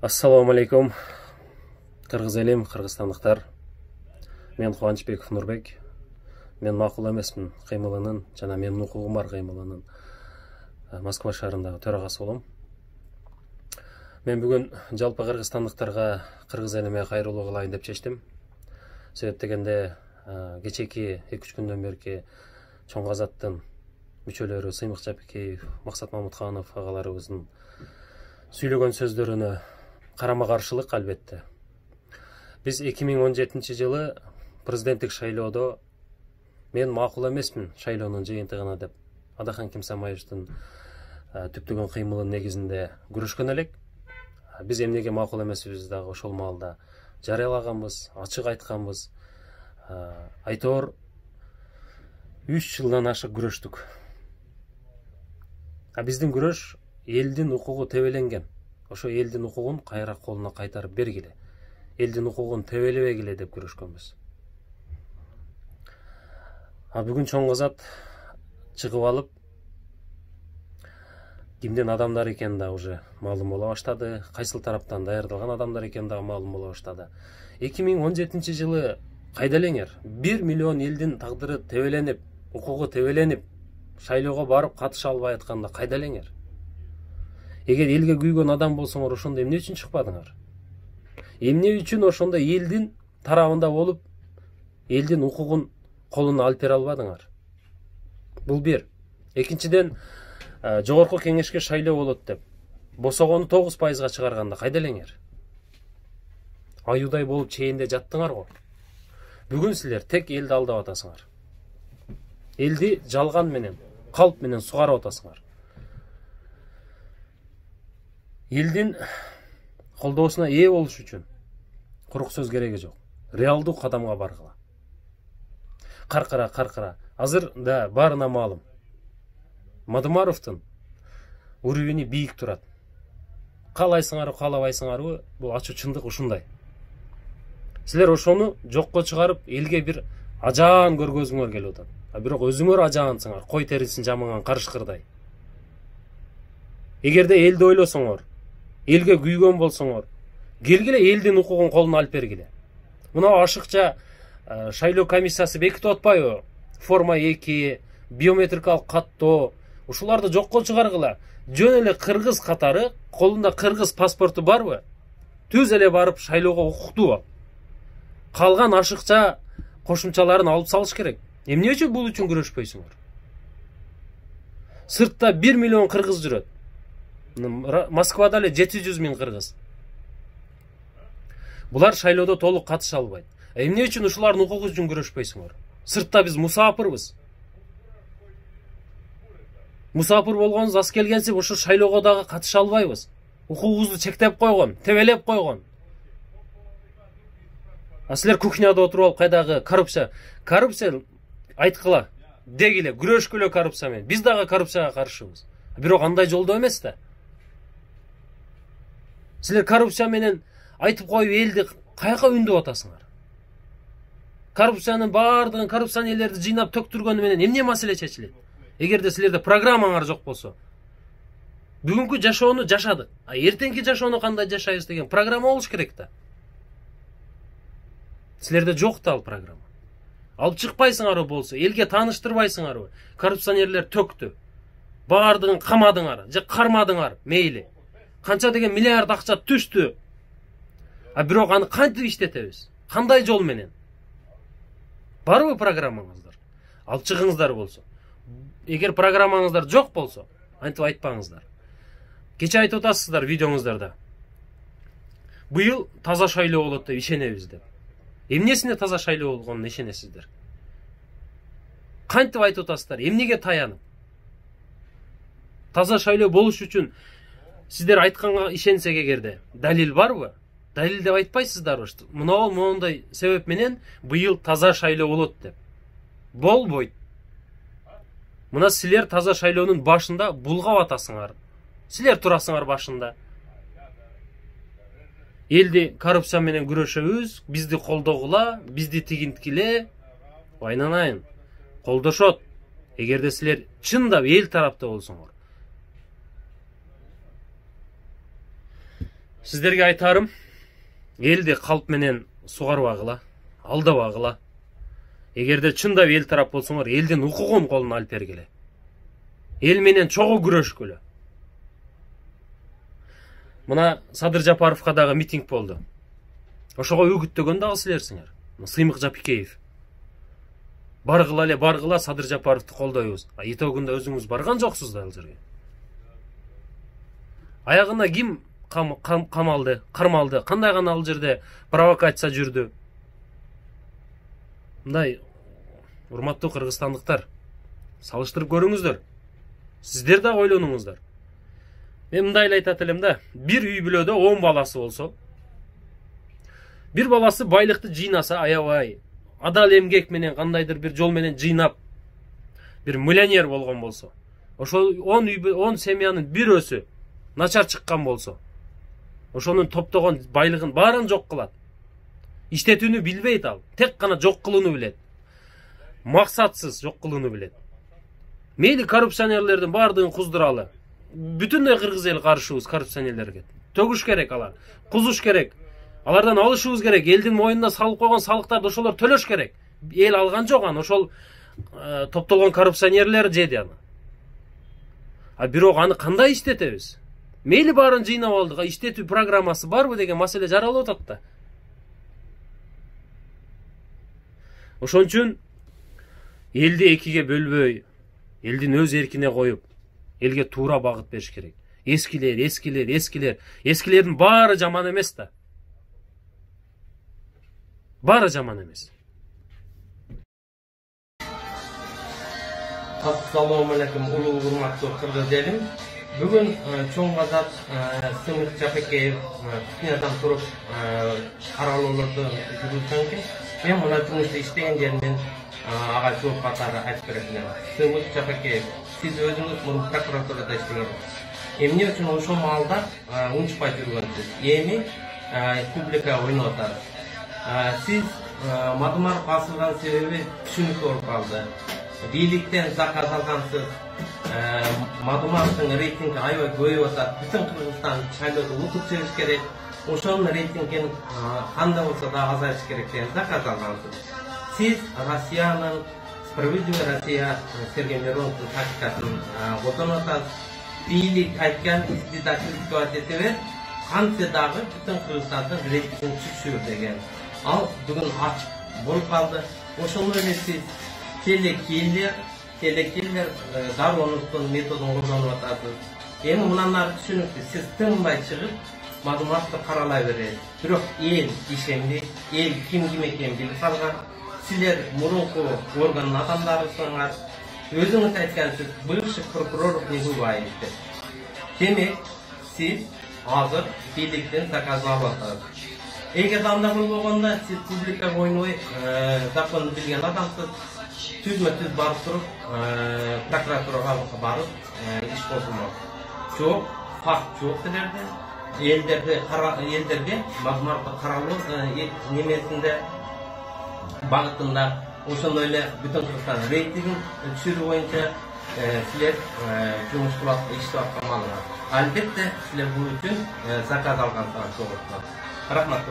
Ассаламу алейкум, қырғыз елім, қырғызстандықтар. Мен Қуанышбеков Нұрбек. Мен мақұл емеспін қимылының, жана менің құқығым бар қимылының Москва шаарындағы төрағасы болом. Мен бүгін жалпы қырғызстандықтарға қырғыз еліме қайрылуу кылайын деп чечтим. Себеп дегенде кечеки 2-3 күндөн берки Чоң Азаттын мүчөлөрү Сыймык Жапекеев, Максат Мамутханов агаларыбыздын сүйлөгөн сөздөрүнө карама каршылык албетте. Биз 2017 жылы президенттик шайлоодо мен макул эмесмин шайлоонун жыйынтыгына деп Адахан Кимсамаевдин түптөгөн кыймылынын негизинде күрөшкөн элек. Биз эмнеге макул эмесибиз дагы ошол маалда жарыялаганбыз, ачык айтканбыз. Айтор 3 жылдан ашык күрөштүк. Биздин күрөш элдин укугу тебеленген. Ошо элдин укугун кайра колуна кайтарып бергиле. Элдин укугун тебелебегиле деп күрөшкөнбүз. Бүгүн Чоң Азат чыгып алып, кимдин адамдар экени да уже маалым боло баштады, кайсыл тараптан даярдалган адамдар экени да маалым боло баштады. 2017 жылы кайда элеңер? 1 миллион элдин тагдыры тебеленип, укугу тебеленип, шайлоого барып катыша албай атканда кайда элеңер? Эгер элге күйгөн адам болсоңор, ошондо эмне үчүн чыкпадыңар? Эмне үчүн ошондо элдин тарабында болуп, элдин укугун колуна алып бере албадыңар? Бул бир. Экинчиден, жогорку кеңешке шайлоо болот деп босогону 9%га чыгарганда кайда элеңер? Аюдай болуп чейинде жаттыңар го. Бүгүн силер тек элди алдап атасыңар. Элди жалган менен, калп менен сугарып атасыңар. Элдин колдоосуна ээ болуш үчүн курук сөз кереги жок. Реалдуу кадамга баргыла. Каркыра. Азыр да барына маалым. Мадымаровдун уровени бийик турат. Каалайсыңарбы, каалабайсыңарбы, бул ачуу чындык ушундай. Силер ошону жокко чыгарып, элге бир ажаан көргөзүңөр келип атат. Бирок өзүңөр ажаансыңар, кой терисин жамыган карышкырдай. Эгерде элди ойлосоңор, элге күйгөн болсоңор, келгиле элдин укугун колуна алып бергиле. Мына ашыкча шайлоо комиссиясы бекитип атпайбы? Форма 2, биометрикалык каттоо, ушуларды жокко чыгаргыла. Жөн эле кыргыз катары, колунда кыргыз паспорту барбы? Түз эле барып шайлоого укуктуу. Калган ашыкча кошумчаларын алып салыш керек. Эмне үчүн бул үчүн күрөшпөйсүңөр? Сыртта 1 миллион кыргыз жүрөт. Москвада эле 700 миң кыргыз. Булар шайлоодо толук катыша албайт. Эмне үчүн ушулардын укугу үчүн күрөшпөйсүңөр? Сыртта биз мусафырбыз. Мусафыр болгонубуз аз келгенсип ошо шайлоого дагы катыша албайбыз. Укугубузду чектеп койгон, тебелеп койгон. Силер кухняда отуруп алып кайдагы коррупция айткыла, дегиле, күрөшкүлө коррупция менен. Биз дагы коррупцияга каршыбыз. Бирок андай жолдо эмес да. Силер коррупция менен айтып коюп элди каяка үндөп атасыңар? Коррупциянын бардыгын, коррупционерлерди жыйнап төктүргөнү менен эмне маселе чечилет? Эгерде силерде программаңар жок болсо, бүгүнкү жашоону жашадык, эртеңки жашоону кандай жашайбыз деген программа болуш керек да. Силерде жок да ал программа. Алып чыкпайсыңарбы болсо, элге тааныштырбайсыңарбы? Коррупционерлер төктү. Бардыгын камадыңар, же кармадыңар, мейли. Канча деген миллиард акча түштү. Бирок аны кантип иштетебиз? Кандай жол менен? Барбы программаңыздар? Алып чыгыңыздар болсо. Эгер программаңыздар жок болсо, антип айтпаңыздар. Кече айтып атасыздар видеоңуздарда. Быйыл таза шайлоо болот деп ишенебиз деп. Эмнесине таза шайлоо болгонуна ишенесиздер? Кантип айтып атасыздар? Эмнеге таянып? Таза шайлоо болуш үчүн сиздер айтканга ишенсек эгерде, далил барбы? Далил деп айтпайсыздарбы? Моундай себеп менен быйыл таза шайлоо болот деп. Болбойт. Мына силер таза шайлоонун башында булгап атасыңар. Силер турасыңар башында. Eldi korрупция менен күрөшөбүз, бизди колдогула, бизди тигинткиле, байнанайын, колдошот. Эгерде силер чындап эл тарапта болсоңор. Сиздерге айтарым, элди калп менен сугарбагыла, алдабагыла. Эгерде чындап эл тарап болсоңор, элдин укугун колуна алып бергиле. Эл менен чогуу күрөшкүлө. Мына Садыр Жапаровка дагы митинг болду. Ошого үгүттөгөн дагы силерсиңер. Сыймык Жапикеев. Баргыла Садыр Жапаровду колдойбуз. Итогунда өзүңүз барган жоксуз да ал жерге. Аягына ким камалды, кармалды, кандай гана ал жерде провокация жүрдү. Мындай, урматтуу кыргызстандыктар, салыштырып көрүңүздөр. Сиздер да ойлонуңуздар. Мен мындай айтат элем да, бир үй бүлөдө 10 баласы болсо, бир баласы байлыкты жыйнаса, аябай, адал эмгек менен кандайдыр бир жол менен жыйнап, бир миллионер болгон болсо, ошол 10 семьянын бирөөсү начар чыккан болсо, ошонун топтогон байлыгын баарын жок кылат. Иштетүүнү билбейт ал, тек гана жок кылууну билет. Максатсыз жок кылууну билет. Мейли коррупционерлердин баардыгын куздуралы. Бүтүндөй кыргыз эл каршыбыз коррупционерлерге. Төгүш керек алар, кузуш керек. Алардан алышыбыз керек. Элдин моюнуна салып койгон салыктарды ошолор төлөш керек. Эл алган жок аны, ошол топтолгон коррупционерлер жеди аны. А бирок аны кандай иштетебиз? Мейли баарын жыйнап алдык, иштетүү программасы барбы деген маселе жаралып атат да. Ошон үчүн элди экиге бөлбөй, элдин өз эркине коюп, элге туура багыт бериш керек. Эскилердин баары жаман эмес да. Баары жаман эмес. Assalamu alaikum, улуу урматтуу кыргыз элим. Бүгүн чоң казак Сыймык Жапикеев кухнядан туруп каралууларды жүргүзгөн экен. Мен мына жумушта иштеген жеринен ага жооп катары айтып бересин. Сыймык Жапикеев, сиз өзүңүз мурун прокуратурада иштегенсиз. Эмне үчүн ошол маалда унчпай жүргөнсүз? Эми публика ойноп атат. Сиз мадымар басылган себеби түшүнүксүз болуп калды. Бийликтен заказ алгансыз, Мадумардын рейтинги аябай көбөйүп атат. Бүтүн Кыргызстан шайлоодо утуп чыгыш керек. Ошонун рейтингин кандай болсо да азайтыш керек деген заказ алгансыз. Сиз Россиянын Справедливая Россия Сергей Мироновдун тактикасын колдонуп атасыз. Бийлик айткан издательство этебе кантсе дагы бүтүн Кыргызстандын рейтингин түшүр деген. Ал бүгүн ачык болуп калды. Ошондой эле сиз телекиллер Дароновдун методун колдонуп атасыз. Эми мындан ары түшүнүктүү, сиз тынбай чыгып мадуматты каралай бересиз. Бирок эл ишенди, эл ким экенин билип калган. Силер мурунку органдын адамдарысыңар. Өзүңүз айткансыз, бывший прокурор Нигубаев деп. Демек, сиз азыр бийликтен заказ алып атасыз. Эгер андай болбогондо, сиз публика ойнобой законду билген адамсыз. Түзмө-түз барып туруп, прокуратурага барып иш козгомок. Жок, факт жок силерде. Элдерге мадумарды каралуу немесинде багытында ошондой эле бүтүн Кыргызстан рейтингин түшүрүү боюнча силер жумуш кылып иштеп аткан маалыңар. Албетте силер бул үчүн заказ алгансыңар жок. Рахмат.